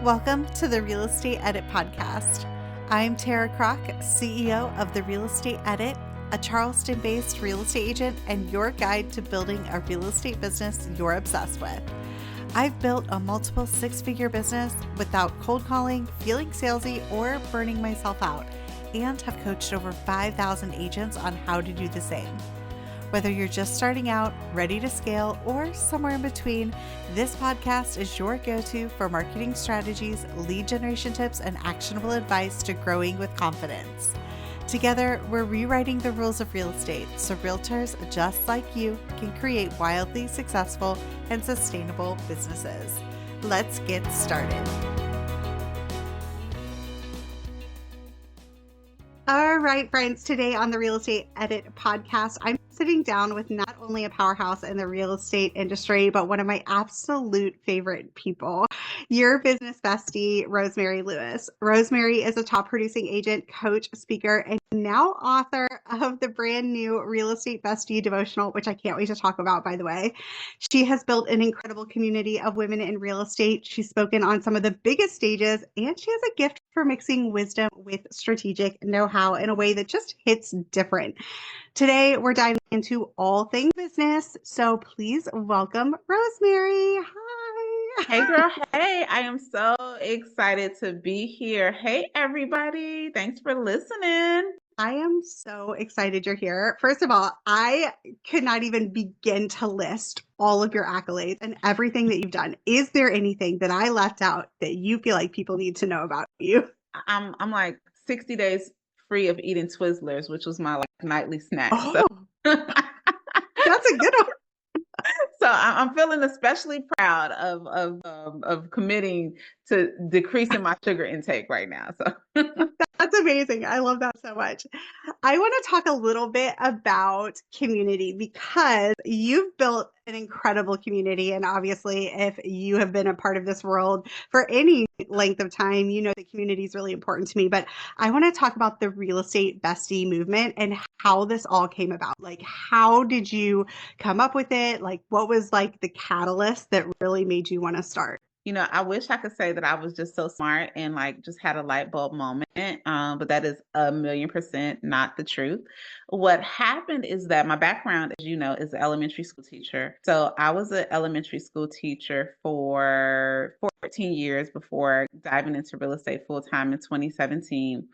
Welcome to the Real Estate Edit podcast. I'm Tara Kroc, CEO of the Real Estate Edit, a Charleston-based real estate agent and your guide to building a real estate business you're obsessed with. I've built a multiple six-figure business without cold calling, feeling salesy, or burning myself out, and have coached over 5,000 agents on how to do the same. Whether you're just starting out, ready to scale, or somewhere in between, this podcast is your go-to for marketing strategies, lead generation tips, and actionable advice to growing with confidence. Together, we're rewriting the rules of real estate so realtors just like you can create wildly successful and sustainable businesses. Let's get started. All right, friends, today on the Real Estate Edit podcast, I'm sitting down with not only a powerhouse in the real estate industry, but one of my absolute favorite people, your business bestie, Rosemary Lewis. Rosemary is a top producing agent, coach, speaker, and now author of the brand new Real Estate Bestie Devotional, which I can't wait to talk about, by the way. She has built an incredible community of women in real estate. She's spoken on some of the biggest stages, and she has a gift for mixing wisdom with strategic know-how in a way that just hits different. Today, we're diving into all things business, so please welcome Rosemary. Hi. Hey, girl. Hey, I am so excited to be here. Hey, everybody. Thanks for listening. I am so excited you're here. First of all, I could not even begin to list all of your accolades and everything that you've done. Is there anything that I left out that you feel like people need to know about you? I'm like 60 days free of eating Twizzlers, which was my nightly snack. Oh, that's a good one. So I'm feeling especially proud of committing to decreasing my sugar intake right now. So that's amazing. I love that so much. I want to talk a little bit about community because you've built an incredible community. And obviously, if you have been a part of this world for any length of time, you know the community is really important to me. But I want to talk about the Real Estate Bestie movement and how this all came about. Like, how did you come up with it? Like, what was like the catalyst that really made you want to start? You know, I wish I could say that I was just so smart and just had a light bulb moment, but that is 1,000,000% not the truth. What happened is that my background, as you know, is an elementary school teacher. So I was an elementary school teacher for 14 years before diving into real estate full time in 2017.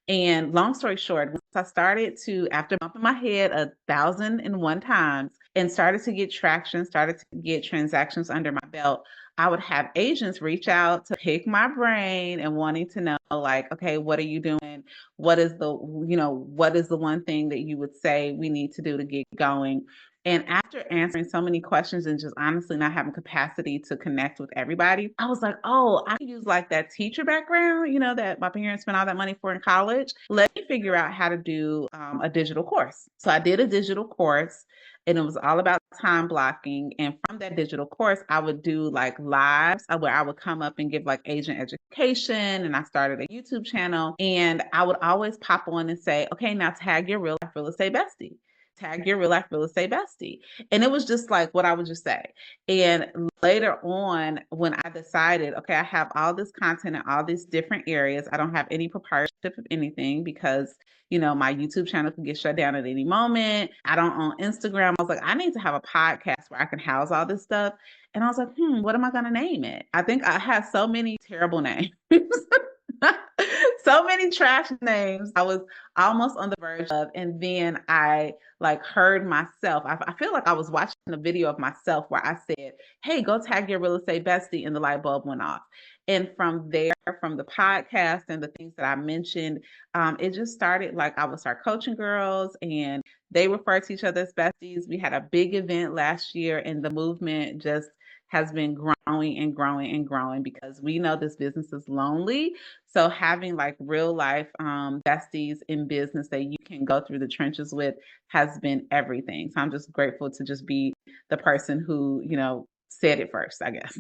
And long story short, once I started to, after bumping my head 1,001 times and started to get traction, started to get transactions under my belt, I would have agents reach out to pick my brain and wanting to know, like, okay, what are you doing? What is the one thing that you would say we need to do to get going? And after answering so many questions and just honestly not having capacity to connect with everybody, I was like, oh, I can use like that teacher background, that my parents spent all that money for in college. Let me figure out how to do a digital course. So I did a digital course. And it was all about time blocking. And from that digital course, I would do like lives where I would come up and give like agent education. And I started a YouTube channel. And I would always pop on and say, okay, now tag your real life real estate bestie. Tag your real life real estate bestie. And it was just like what I would just say. And later on, when I decided, okay, I have all this content in all these different areas. I don't have any proprietorship of anything because my YouTube channel can get shut down at any moment. I don't own Instagram. I was like, I need to have a podcast where I can house all this stuff. And I was like, what am I going to name it? I think I had so many terrible names. So many trash names I was almost on the verge of. And then I heard myself. I feel like I was watching a video of myself where I said, hey, go tag your real estate bestie, and the light bulb went off. And from there, from the podcast and the things that I mentioned, it just started I would start coaching girls and they refer to each other as besties. We had a big event last year and the movement just has been growing and growing and growing because we know this business is lonely. So having real life besties in business that you can go through the trenches with has been everything. So I'm just grateful to just be the person who, said it first, I guess.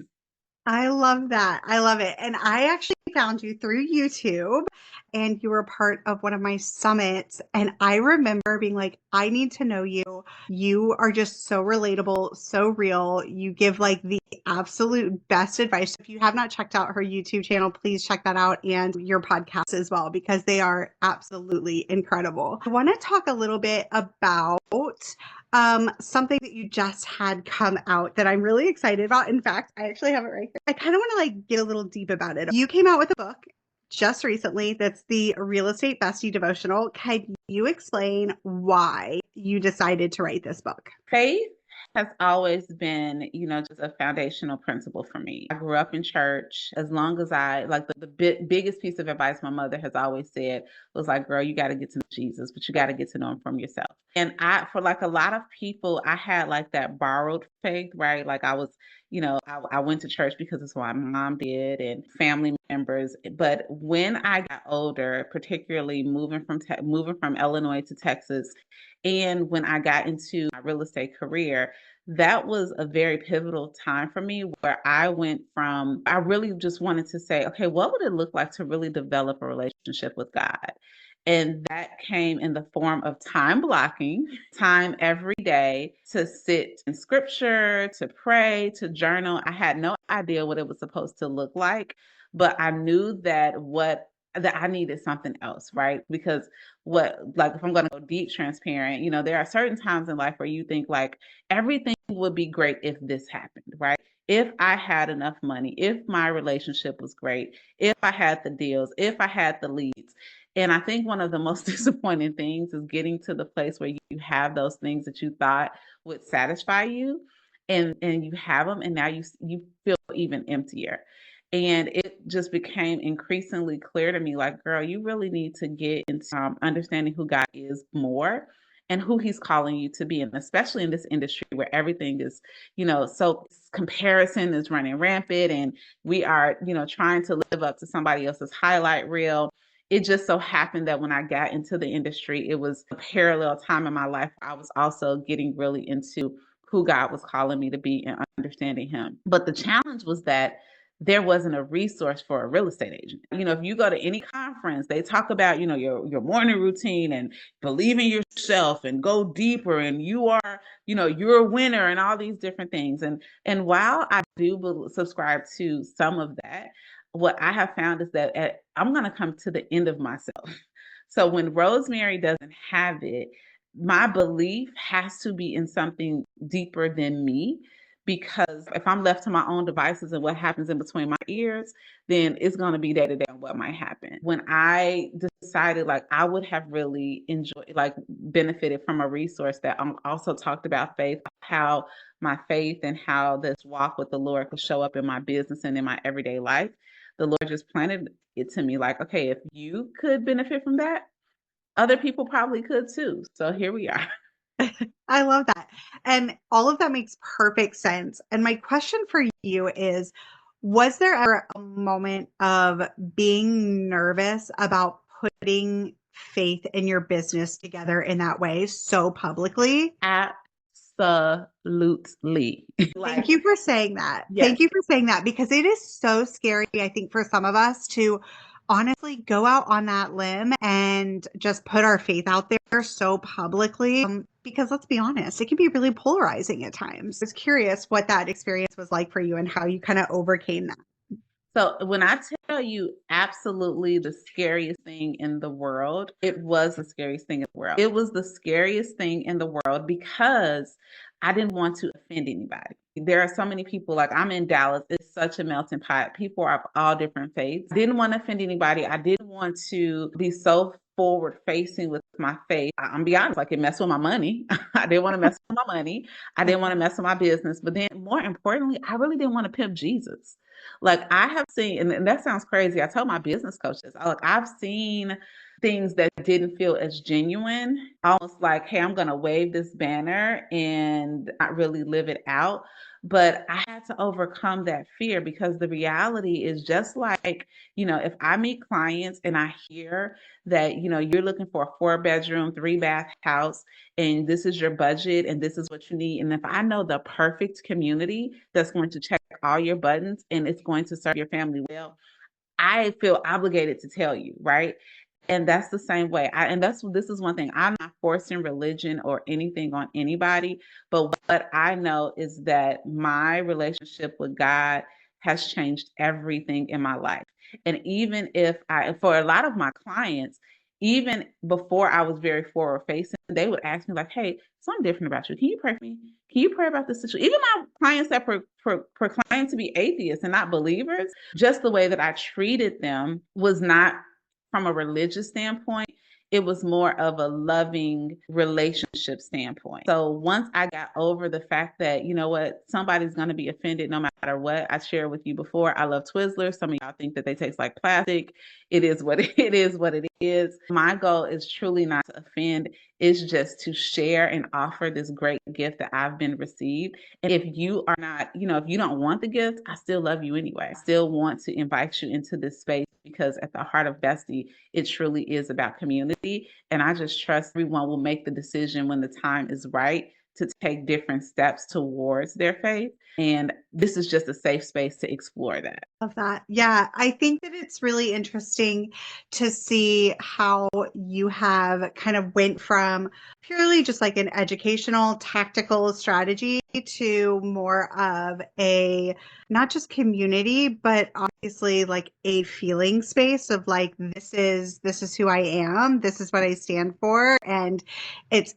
I love that. I love it. And I actually found you through YouTube and you were part of one of my summits. And I remember being like, I need to know you. You are just so relatable, so real. You give the absolute best advice. If you have not checked out her YouTube channel, please check that out, and your podcast as well, because they are absolutely incredible. I want to talk a little bit about something that you just had come out that I'm really excited about. In fact, I actually have it right here. I kind of want to get a little deep about it. You came out with a book just recently that's the Real Estate Bestie Devotional. Can you explain why you decided to write this book? Faith has always been, just a foundational principle for me. I grew up in church. As long as the biggest piece of advice my mother has always said was like, girl, you got to get to know Jesus, but you got to get to know him from yourself. And for a lot of people, I had that borrowed faith, right? Like I was, I went to church because it's what my mom did and family members. But when I got older, particularly moving from Illinois to Texas, and when I got into my real estate career, that was a very pivotal time for me where I really just wanted to say, okay, what would it look like to really develop a relationship with God? And that came in the form of time blocking, time every day to sit in scripture, to pray, to journal. I had no idea what it was supposed to look like, but I knew that I needed something else, right? Because if I'm going to go deep transparent, there are certain times in life where you think everything would be great if this happened, right? If I had enough money, if my relationship was great, if I had the deals, if I had the leads. And I think one of the most disappointing things is getting to the place where you have those things that you thought would satisfy you, and you have them, and now you feel even emptier. And it just became increasingly clear to me, girl, you really need to get into understanding who God is more and who he's calling you to be. And especially in this industry where everything is, so comparison is running rampant, and we are, trying to live up to somebody else's highlight reel. It just so happened that when I got into the industry, it was a parallel time in my life. I was also getting really into who God was calling me to be and understanding him. But the challenge was that there wasn't a resource for a real estate agent. If you go to any conference, they talk about, your morning routine and believe in yourself and go deeper, and you are, you're a winner, and all these different things. And while I do subscribe to some of that, what I have found is that I'm going to come to the end of myself. So when Rosemary doesn't have it, my belief has to be in something deeper than me, because if I'm left to my own devices and what happens in between my ears, then it's going to be day to day on what might happen. When I decided I would have really enjoyed, benefited from a resource that also talked about faith, how my faith and how this walk with the Lord could show up in my business and in my everyday life, the Lord just planted it to me okay, if you could benefit from that, other people probably could too. So here we are. I love that. And all of that makes perfect sense. And my question for you is, was there ever a moment of being nervous about putting faith in your business together in that way so publicly? Absolutely. Thank you for saying that. Yes. Thank you for saying that, because it is so scary, I think, for some of us to honestly go out on that limb and just put our faith out there so publicly. Because let's be honest, it can be really polarizing at times. I was curious what that experience was like for you and how you kind of overcame that. So when I tell you absolutely the scariest thing in the world, it was the scariest thing in the world. It was the scariest thing in the world because I didn't want to offend anybody. There are so many people, I'm in Dallas, it's such a melting pot. People are of all different faiths. I didn't want to offend anybody. I didn't want to be so forward facing with my faith. I'm be honest, it messed with my money. I didn't want to mess with my money. I didn't want to mess with my business. But then more importantly, I really didn't want to pimp Jesus. I have seen, and that sounds crazy. I told my business coaches, I've seen things that didn't feel as genuine, almost hey, I'm going to wave this banner and not really live it out. But I had to overcome that fear, because the reality is just if I meet clients and I hear that, you're looking for a 4-bedroom, 3-bath house, and this is your budget and this is what you need. And if I know the perfect community that's going to check all your buttons and it's going to serve your family well, I feel obligated to tell you, right? And that's the same way. This is one thing. I'm not forcing religion or anything on anybody, but what I know is that my relationship with God has changed everything in my life. And even if for a lot of my clients, even before I was very forward facing, they would ask me like, "Hey, something different about you. Can you pray for me? Can you pray about this situation?" Even my clients that proclaim to be atheists and not believers, just the way that I treated them was not from a religious standpoint. It was more of a loving relationship standpoint. So once I got over the fact that, you know what, somebody's going to be offended no matter what. I shared with you before, I love Twizzlers. Some of y'all think that they taste like plastic. It is what it is, what it is. My goal is truly not to offend. It's just to share and offer this great gift that I've been received. And if you are not, if you don't want the gift, I still love you anyway. I still want to invite you into this space because at the heart of Bestie, it truly is about community. And I just trust everyone will make the decision when the time is right to take different steps towards their faith. And this is just a safe space to explore that. Love that. Yeah, I think that it's really interesting to see how you have kind of went from purely just like an educational, tactical strategy to more of a not just community, but obviously like a feeling space of like this is who I am, this is what I stand for, and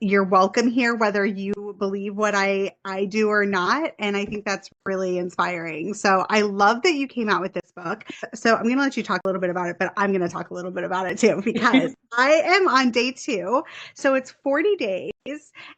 you're welcome here whether you believe what I do or not. And I think that's really inspiring. So I love that you came out with this book. So I'm going to let you talk a little bit about it, but I'm going to talk a little bit about it too, because I am on day 2. So it's 40 days.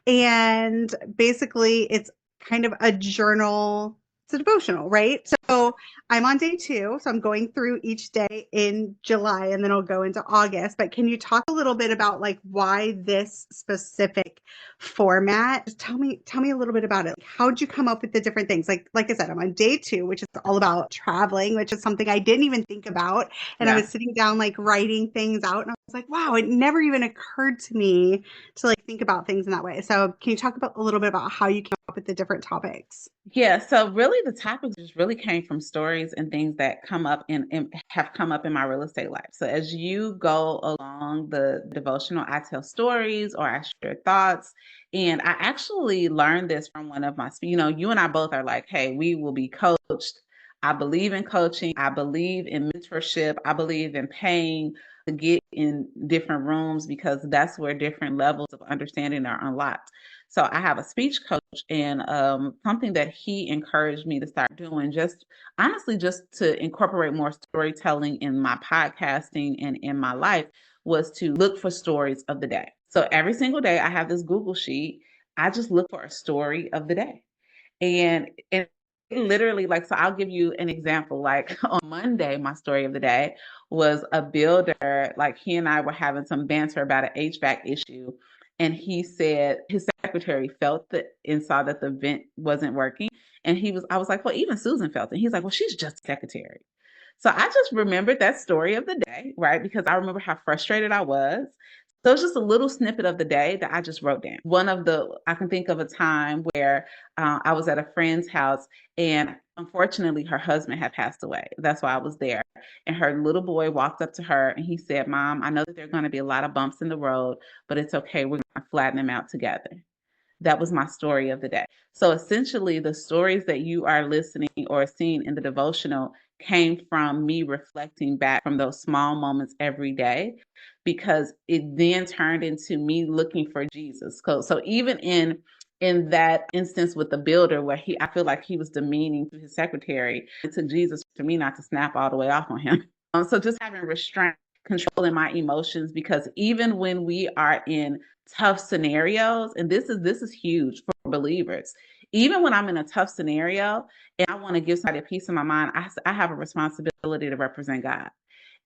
And basically it's kind of a journal. It's a devotional, right? So I'm on day 2. So I'm going through each day in July and then I'll go into August. But can you talk a little bit about like why this specific format? Just tell me a little bit about it. Like, how'd you come up with the different things? Like I said, I'm on day 2, which is all about traveling, which is something I didn't even think about. And I was sitting down like writing things out and I was like, wow, it never even occurred to me to like think about things in that way. So can you talk about a little bit about how you came up with the different topics? Yeah, so really the topics just really came from stories and things that come up and have come up in my real estate life. So as you go along the devotional, I tell stories or I share thoughts. And I actually learned this from one of my, you and I both are like, hey, we will be coached. I believe in coaching. I believe in mentorship. I believe in paying to get in different rooms because that's where different levels of understanding are unlocked. So I have a speech coach and something that he encouraged me to start doing, just honestly, just to incorporate more storytelling in my podcasting and in my life, was to look for stories of the day. So every single day I have this Google sheet. I just look for a story of the day. And literally, like, so I'll give you an example. Like on Monday, my story of the day was a builder, like he and I were having some banter about an HVAC issue. And he said his secretary felt it and saw that the vent wasn't working. And I was like, well, even Susan felt it. He's like, well, she's just secretary. So I just remembered that story of the day, right? Because I remember how frustrated I was. So it's just a little snippet of the day that I just wrote down. I can think of a time where I was at a friend's house and unfortunately her husband had passed away. That's why I was there. And her little boy walked up to her and he said, Mom, I know that there are going to be a lot of bumps in the road, but it's okay. We're going to flatten them out together. That was my story of the day. So essentially, the stories that you are listening or seeing in the devotional came from me reflecting back from those small moments every day, because it then turned into me looking for Jesus. So even in that instance with the builder where I feel like he was demeaning to his secretary, it took Jesus for me not to snap all the way off on him. So just having restraint, controlling my emotions, because even when we are in tough scenarios, and this is huge for believers, even when I'm in a tough scenario and I want to give somebody a piece of my mind, I have a responsibility to represent God.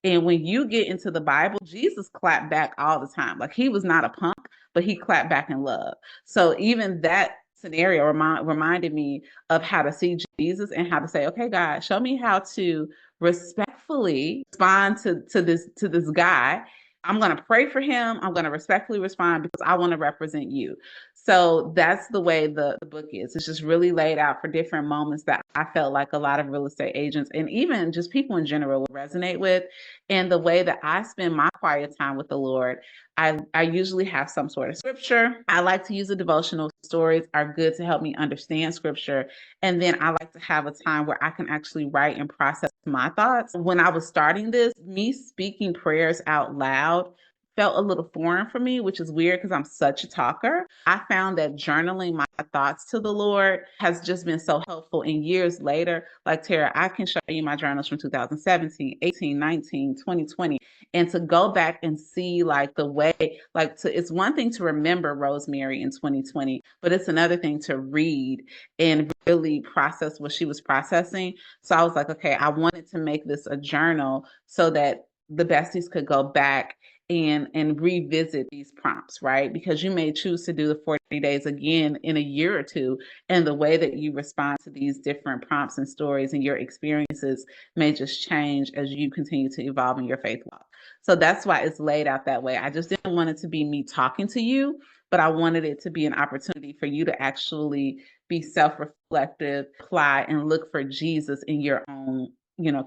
And when you get into the Bible, Jesus clapped back all the time. Like he was not a punk, but he clapped back in love. So even that scenario reminded me of how to see Jesus and how to say, okay, God, show me how to respectfully respond to this guy I'm going to pray for him. I'm going to respectfully respond because I want to represent you. So that's the way the book is. It's just really laid out for different moments that I felt like a lot of real estate agents and even just people in general will resonate with. And the way that I spend my quiet time with the Lord, I usually have some sort of scripture. I like to use a devotional. Stories are good to help me understand scripture. And then I like to have a time where I can actually write and process my thoughts. When I was starting this, me speaking prayers out loud felt a little foreign for me, which is weird because I'm such a talker. I found that journaling my thoughts to the Lord has just been so helpful. And years later, like Tara, I can show you my journals from 2017, 18, 19, 2020. And to go back and see like the way, it's one thing to remember Rosemary in 2020, but it's another thing to read and really process what she was processing. So I was like, okay, I wanted to make this a journal so that the besties could go back and revisit these prompts, right? Because you may choose to do the 40 days again in a year or two, and the way that you respond to these different prompts and stories and your experiences may just change as you continue to evolve in your faith walk. So that's why it's laid out that way. I just didn't want it to be me talking to you, but I wanted it to be an opportunity for you to actually be self-reflective, apply, and look for Jesus in your own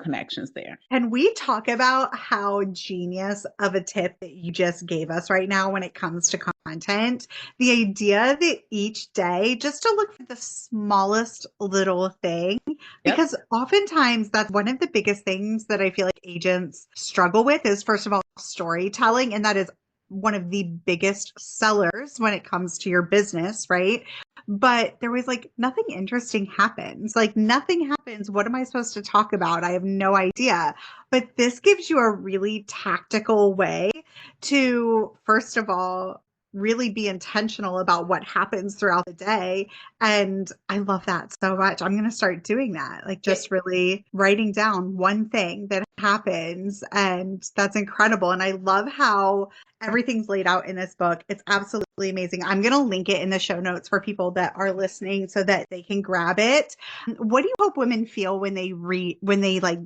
connections there. And we talk about how genius of a tip that you just gave us right now when it comes to content. The idea that each day, just to look for the smallest little thing, Yep. because oftentimes that's one of the biggest things that I feel like agents struggle with is, first of all, storytelling. And that is one of the biggest sellers when it comes to your business, right? But there was like nothing interesting happens. Like nothing happens. What am I supposed to talk about? I have no idea. But this gives you a really tactical way to, first of all, really be intentional about what happens throughout the day. And I love that so much. I'm going to start doing that, like just really writing down one thing that happens. And that's incredible. And I love how everything's laid out in this book. It's absolutely amazing. I'm going to link it in the show notes for people that are listening so that they can grab it. What do you hope women feel when they like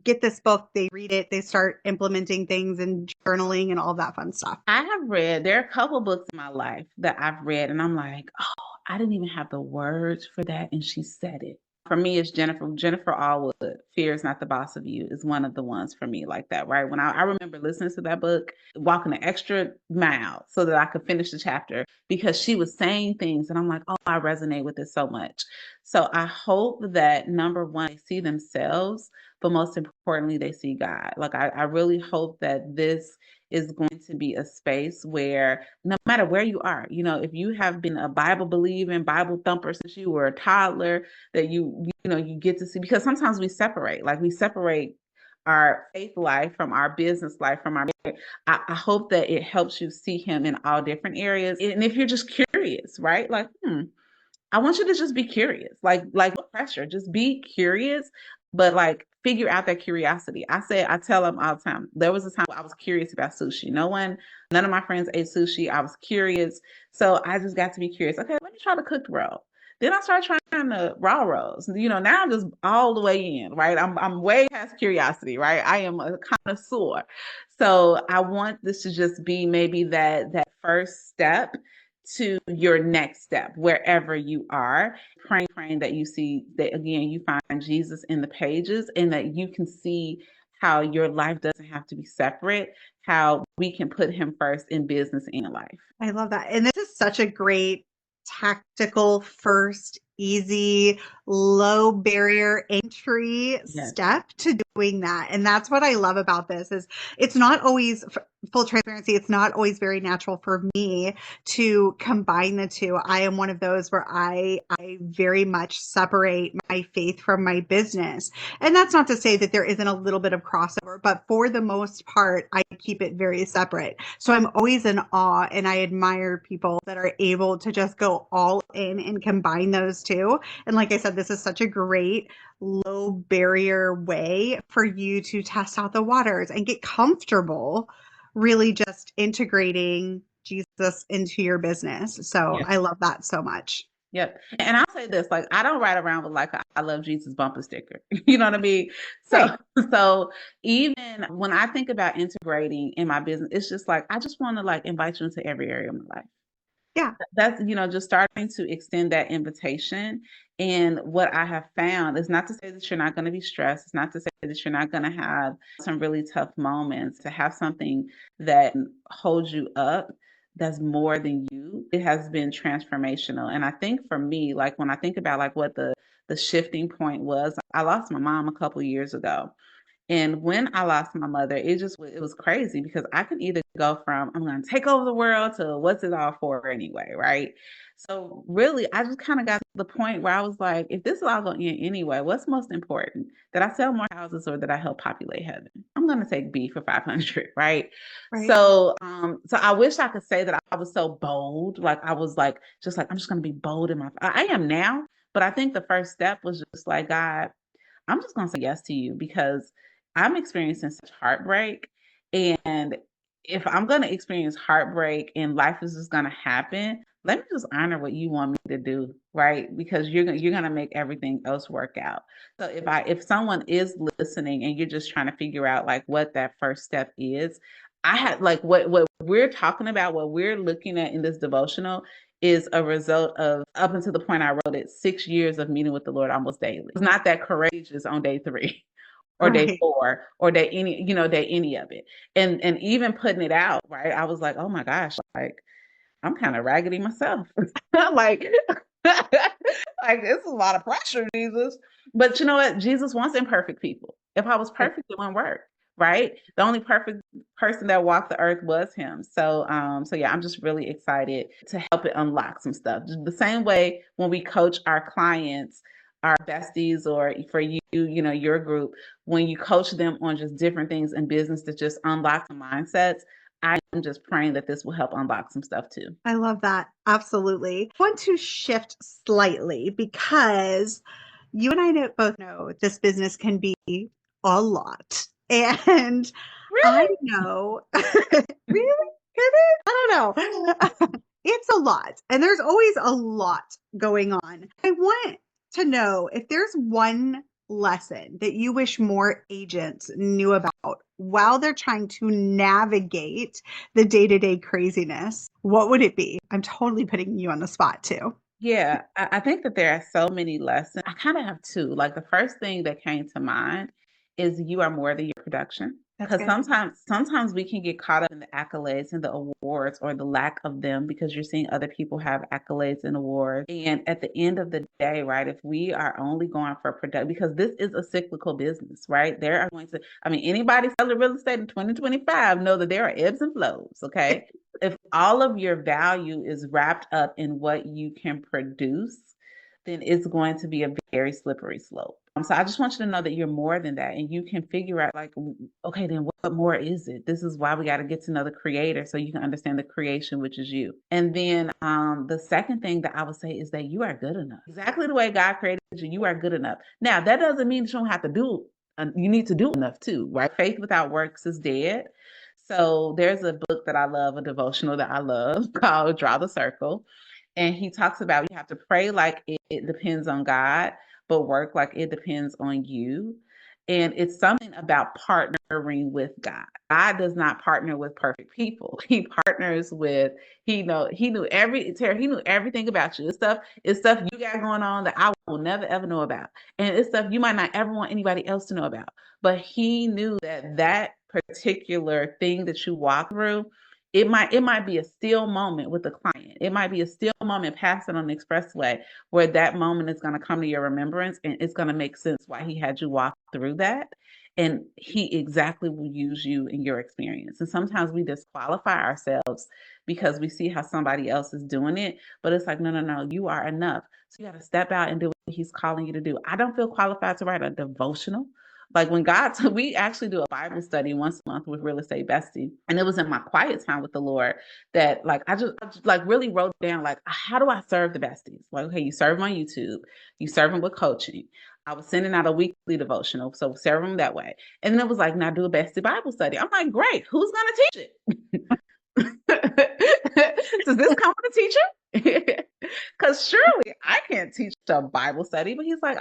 get this book, they read it, they start implementing things and journaling and all that fun stuff? There are a couple books in my life that I've read and I'm like, oh, I didn't even have the words for that. And she said it. For me, it's Jennifer Allwood. Fear is Not the Boss of You is one of the ones for me like that, right? When I remember listening to that book, walking an extra mile so that I could finish the chapter because she was saying things and I'm like, oh, I resonate with it so much. So I hope that number one, they see themselves, but most importantly, they see God. Like I really hope that this is going to be a space where no matter where you are, if you have been a Bible believing, Bible thumper since you were a toddler, that you get to see, because sometimes we separate our faith life from our business life from our I hope that it helps you see him in all different areas. And if you're just curious, right? Like, I want you to just be curious. Like no pressure, just be curious, but like figure out that curiosity. I tell them all the time. There was a time I was curious about sushi. None of my friends ate sushi. I was curious. So I just got to be curious. Okay, let me try the cooked roll. Then I started trying the raw rolls. Now I'm just all the way in, right? I'm way past curiosity, right? I am a connoisseur. So I want this to just be maybe that first step to your next step, wherever you are, praying that you see that again, you find Jesus in the pages and that you can see how your life doesn't have to be separate, how we can put him first in business and in life. I love that. And this is such a great tactical first easy low barrier entry Yes. step to doing that. And that's what I love about this is it's not always full transparency. It's not always very natural for me to combine the two. I am one of those where I very much separate my faith from my business. And that's not to say that there isn't a little bit of crossover, but for the most part, I keep it very separate. So I'm always in awe and I admire people that are able to just go all in and combine those two. And like I said, this is such a great low barrier way for you to test out the waters and get comfortable really just integrating Jesus into your business. So Yes. I love that so much. Yep. And I'll say this, like, I don't ride around with like a I love Jesus bumper sticker. You know what I mean? So, Right. so even when I think about integrating in my business, it's just like, I just want to like invite you into every area of my life. Yeah. That's, just starting to extend that invitation. And what I have found is not to say that you're not going to be stressed. It's not to say that you're not going to have some really tough moments, to have something that holds you up that's more than you. It has been transformational. And I think for me, like when I think about like what the shifting point was, I lost my mom a couple years ago. And when I lost my mother, it was crazy because I could either go from I'm going to take over the world to what's it all for anyway, right? So really, I just kind of got to the point where I was like, if this is all going to end anyway, what's most important? That I sell more houses or that I help populate heaven? I'm going to take B for 500, right? Right. So I wish I could say that I was so bold, like I was like just like I'm just going to be bold in my. I am now, but I think the first step was just like God. I'm just going to say yes to you because I'm experiencing such heartbreak. And if I'm going to experience heartbreak and life is just going to happen, let me just honor what you want me to do, right? Because you're going to make everything else work out. So if someone is listening and you're just trying to figure out like what that first step is, I had like what we're talking about, what we're looking at in this devotional is a result of up until the point I wrote it, 6 years of meeting with the Lord almost daily. It's not that courageous on day 3 or day Right. 4 or day any of it. And even putting it out, right? I was like, oh my gosh, like I'm kind of raggedy myself. like, like this is a lot of pressure, Jesus. But you know what? Jesus wants imperfect people. If I was Right. perfect, it wouldn't work, right? The only perfect person that walked the earth was him. So yeah, I'm just really excited to help it unlock some stuff. Just the same way when we coach our clients, our besties, or for you, your group, when you coach them on just different things in business that just unlock the mindsets, I'm just praying that this will help unlock some stuff too. I love that. Absolutely. I want to shift slightly because you and I both know this business can be a lot. And I Really? know, really? Can it? I don't know. It's a lot. And there's always a lot going on. I want to know if there's one lesson that you wish more agents knew about while they're trying to navigate the day-to-day craziness, what would it be? I'm totally putting you on the spot too. Yeah, I think that there are so many lessons. I kind of have two. Like the first thing that came to mind is you are more than your production. That's Because good. sometimes we can get caught up in the accolades and the awards or the lack of them because you're seeing other people have accolades and awards. And at the end of the day, right, if we are only going for product, because this is a cyclical business, right? There are going to, I mean, anybody selling real estate in 2025 know that there are ebbs and flows, okay? If all of your value is wrapped up in what you can produce, then it's going to be a very slippery slope. So I just want you to know that you're more than that, and you can figure out like, okay, then what more is it? This is why we got to get to know the creator so you can understand the creation, which is you. And then the second thing that I would say is that you are good enough. Exactly the way God created you, you are good enough. Now that doesn't mean that you don't have to do. You need to do enough too, right? Faith without works is dead. So there's a book that I love, a devotional that I love called Draw the Circle. And he talks about you have to pray like it depends on God, but work like it depends on you. And it's something about partnering with God. God does not partner with perfect people. He partners with, he knew Tara, he knew everything about you. It's stuff you got going on that I will never ever know about. And it's stuff you might not ever want anybody else to know about. But he knew that particular thing that you walk through, it might be a still moment with the client. It might be a still moment passing on the expressway where that moment is going to come to your remembrance and it's going to make sense why he had you walk through that. And he exactly will use you in your experience. And sometimes we disqualify ourselves because we see how somebody else is doing it. But it's like, no, no, no, you are enough. So you got to step out and do what he's calling you to do. I don't feel qualified to write a devotional. Like when we actually do a Bible study once a month with Real Estate Bestie. And it was in my quiet time with the Lord that like, I just like really wrote down, like, how do I serve the besties? Like, okay, you serve them on YouTube, you serve them with coaching. I was sending out a weekly devotional. So serve them that way. And then it was like, now do a bestie Bible study. I'm like, great. Who's going to teach it? Does this come with a teacher? Because surely I can't teach a Bible study, but he's like,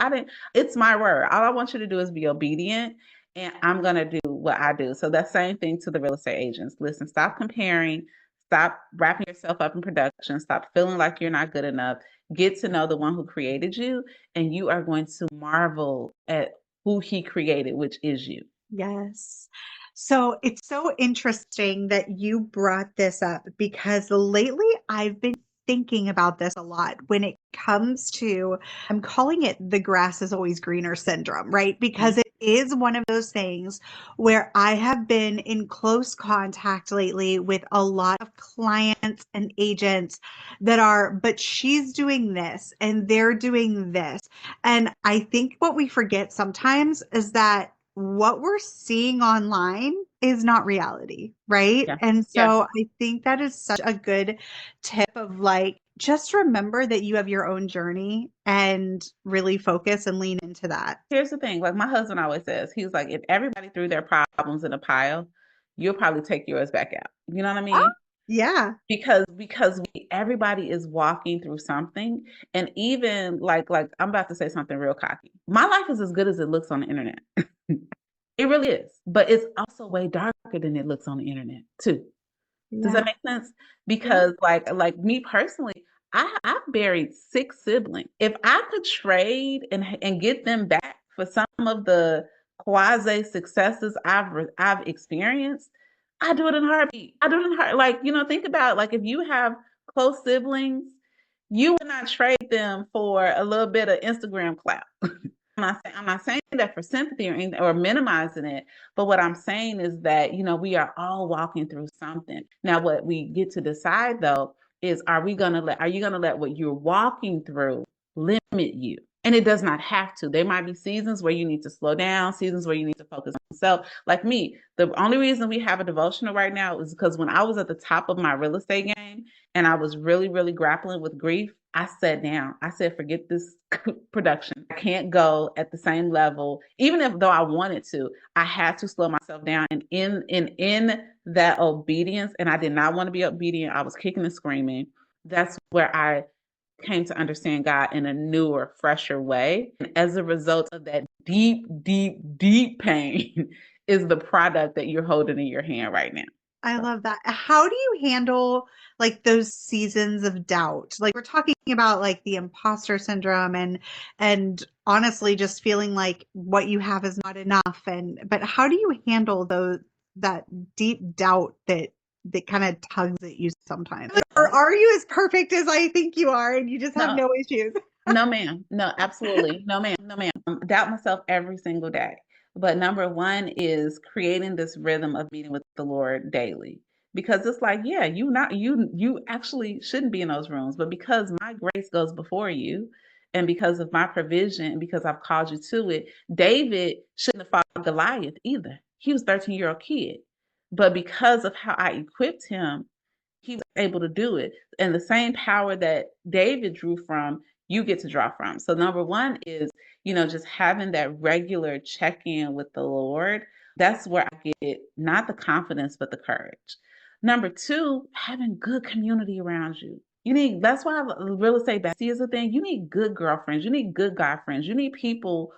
it's my word. All I want you to do is be obedient, and I'm going to do what I do. So that same thing to the real estate agents. Listen, stop comparing, stop wrapping yourself up in production, stop feeling like you're not good enough. Get to know the one who created you, and you are going to marvel at who he created, which is you. Yes. So it's so interesting that you brought this up because lately I've been thinking about this a lot when it comes to, I'm calling it the grass is always greener syndrome, right? Because it is one of those things where I have been in close contact lately with a lot of clients and agents that are, but she's doing this and they're doing this. And I think what we forget sometimes is that what we're seeing online is not reality, right? Yeah. And Yeah. so I think that is such a good tip of like, just remember that you have your own journey and really focus and lean into that. Here's the thing, like my husband always says, he's like, if everybody threw their problems in a pile, you'll probably take yours back out. You know what I Ah, mean? yeah. Because everybody is walking through something, and even like I'm about to say something real cocky. My life is as good as it looks on the internet. It really is, but it's also way darker than it looks on the internet too. Does that Yeah. make sense? Yeah. Because like me personally, I've buried 6 siblings. If I could trade and get them back for some of the quasi successes I've experienced, I do it in a heartbeat. I do it in a heart. Like, think about like if you have close siblings, you would not trade them for a little bit of Instagram clout. I'm not saying that for sympathy or minimizing it, but what I'm saying is that, we are all walking through something. Now, what we get to decide though is are you going to let what you're walking through limit you? And it does not have to. There might be seasons where you need to slow down, seasons where you need to focus on yourself. Like me, the only reason we have a devotional right now is because when I was at the top of my real estate game and I was really, really grappling with grief, I sat down. I said, forget this production. I can't go at the same level, even if though I wanted to. I had to slow myself down. And in that obedience, and I did not want to be obedient. I was kicking and screaming. That's where I came to understand God in a newer, fresher way. And as a result of that deep, deep, deep pain is the product that you're holding in your hand right now. I So. love that. How do you handle like those seasons of doubt? Like we're talking about like the imposter syndrome and honestly just feeling like what you have is not enough but how do you handle those that deep doubt that kind of tugs at you sometimes? Or are you as perfect as I think you are and you just have No, no issues? no, ma'am. No, absolutely. No, ma'am. No, ma'am. Doubt myself every single day. But number one is creating this rhythm of meeting with the Lord daily. Because it's like, yeah, you actually shouldn't be in those rooms, but because my grace goes before you, and because of my provision, and because I've called you to it, David shouldn't have fought Goliath either. He was a 13-year-old kid. But because of how I equipped him, he was able to do it. And the same power that David drew from, you get to draw from. So number one is, just having that regular check-in with the Lord. That's where I get not the confidence, but the courage. Number two, having good community around you. That's why real estate bestie is a thing. You need good girlfriends. You need good guy friends. You need people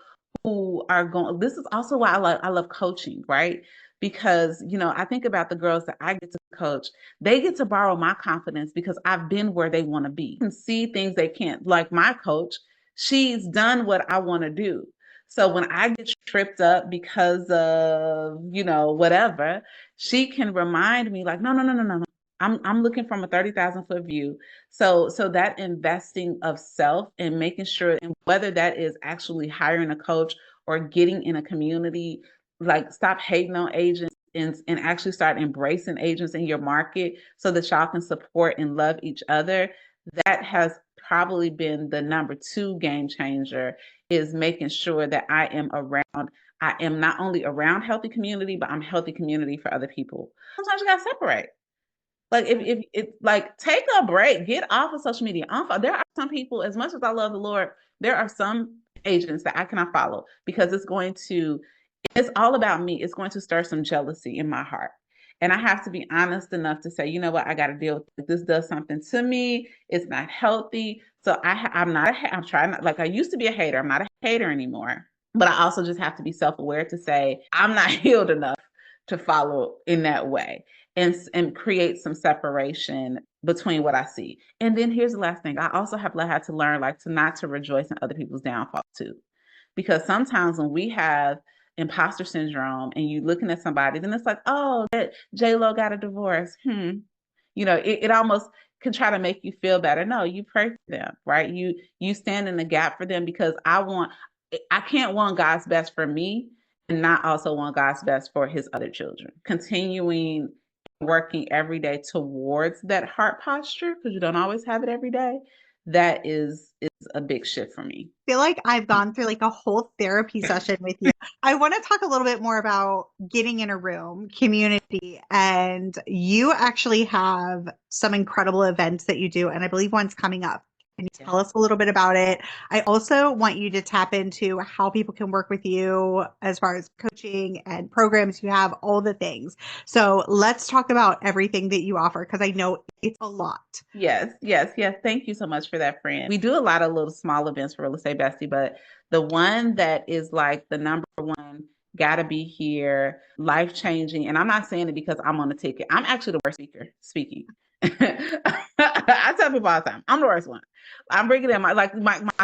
who are going. This is also why I love coaching, right? Because, I think about the girls that I get to coach. They get to borrow my confidence because I've been where they want to be. You can see things they can't. Like my coach, she's done what I want to do. So when I get tripped up because of, whatever, she can remind me like, no, no, no, no, no, no. I'm looking from a 30,000-foot view. So that investing of self and making sure, and whether that is actually hiring a coach or getting in a community, like stop hating on agents and actually start embracing agents in your market so that y'all can support and love each other. That has probably been the number two game changer, is making sure that I am not only around healthy community, but I'm healthy community for other people. Sometimes you gotta separate. Like if it like take a break, get off of social media. There are some people, as much as I love the Lord, there are some agents that I cannot follow because it's all about me. It's going to stir some jealousy in my heart. And I have to be honest enough to say, you know what, I got to deal with it. This does something to me. It's not healthy. So I'm not I'm trying not, like I used to be a hater. I'm not a hater anymore. But I also just have to be self-aware to say, I'm not healed enough to follow in that way and create some separation between what I see. And then here's the last thing. I also have had to learn like to not to rejoice in other people's downfall too. Because sometimes when we have imposter syndrome and you looking at somebody, then it's like, oh, that J-Lo got a divorce. It almost can try to make you feel better. No, you pray for them, right? You stand in the gap for them because I can't want God's best for me and not also want God's best for his other children. Continuing working every day towards that heart posture, because you don't always have it every day, that is a big shift for me. I feel like I've gone through like a whole therapy session with you. I want to talk a little bit more about getting in a room, community, and you actually have some incredible events that you do, and I believe one's coming up. Can you tell us a little bit about it? I also want you to tap into how people can work with you as far as coaching and programs you have, all the things. So let's talk about everything that you offer, because I know it's a lot. Yes. Thank you so much for that, friend. We do a lot of little small events for Real Estate Bestie, but the one that is like the number one, gotta be here, life changing. And I'm not saying it because I'm on the ticket. I'm actually the worst speaker speaking. I tell people all the time, I'm the worst one. I'm bringing in my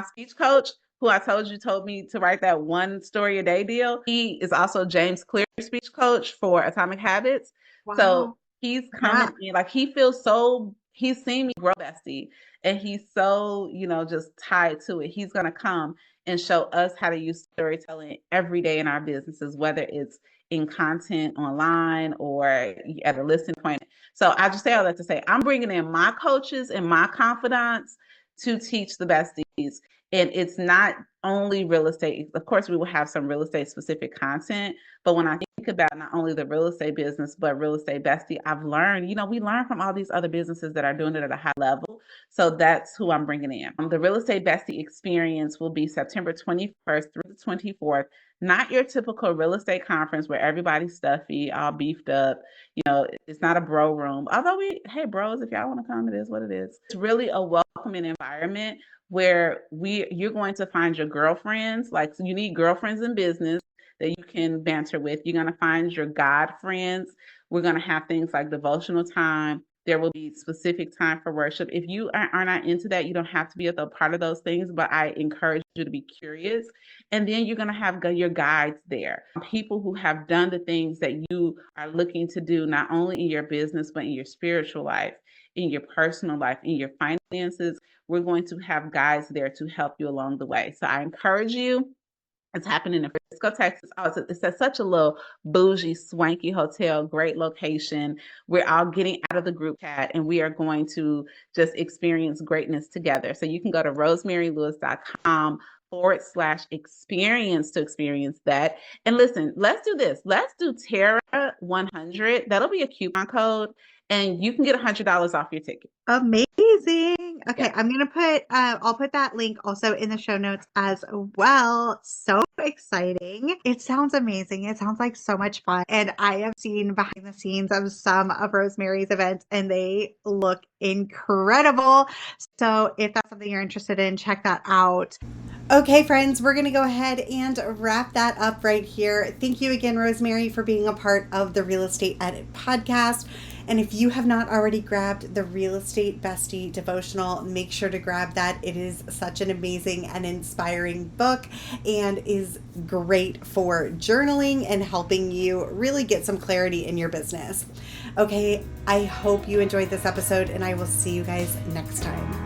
speech coach, who I told me to write that one story a day deal. He is also James Clear's speech coach for Atomic Habits. Wow. So he's coming in, like he's seen me grow, Bestie, and he's so, just tied to it. He's going to come and show us how to use storytelling every day in our businesses, whether it's in content online or at a listing point. So I just say all that to say, I'm bringing in my coaches and my confidants to teach the besties. And it's not only real estate. Of course, we will have some real estate specific content. But when I think about not only the real estate business, but Real Estate Bestie, I've learned, we learn from all these other businesses that are doing it at a high level. So that's who I'm bringing in. The Real Estate Bestie experience will be September 21st through the 24th. Not your typical real estate conference where everybody's stuffy, all beefed up. It's not a bro room. Although hey bros, if y'all want to come, it is what it is. It's really a welcoming environment where you're going to find your girlfriends. Like, so you need girlfriends in business that you can banter with. You're going to find your God friends. We're going to have things like devotional time. There will be specific time for worship. If you are not into that, you don't have to be a part of those things, but I encourage you to be curious. And then you're going to have your guides there, people who have done the things that you are looking to do, not only in your business, but in your spiritual life, in your personal life, in your finances. We're going to have guides there to help you along the way. So I encourage you. It's happening in Frisco, Texas. It's at such a little bougie, swanky hotel, great location. We're all getting out of the group chat and we are going to just experience greatness together. So you can go to rosemarylewis.com/experience to experience that. And listen, let's do this. Let's do Tara 100. That'll be a coupon code and you can get $100 off your ticket. Amazing. Okay, yeah. I'll put that link also in the show notes as well. So exciting. It sounds amazing. It sounds like so much fun. And I have seen behind the scenes of some of Rosemary's events and they look incredible. So if that's something you're interested in, check that out. Okay, friends, we're going to go ahead and wrap that up right here. Thank you again, Rosemary, for being a part of the Real Estate Edit podcast. And if you have not already grabbed the Real Estate Bestie Devotional, make sure to grab that. It is such an amazing and inspiring book and is great for journaling and helping you really get some clarity in your business. Okay, I hope you enjoyed this episode and I will see you guys next time.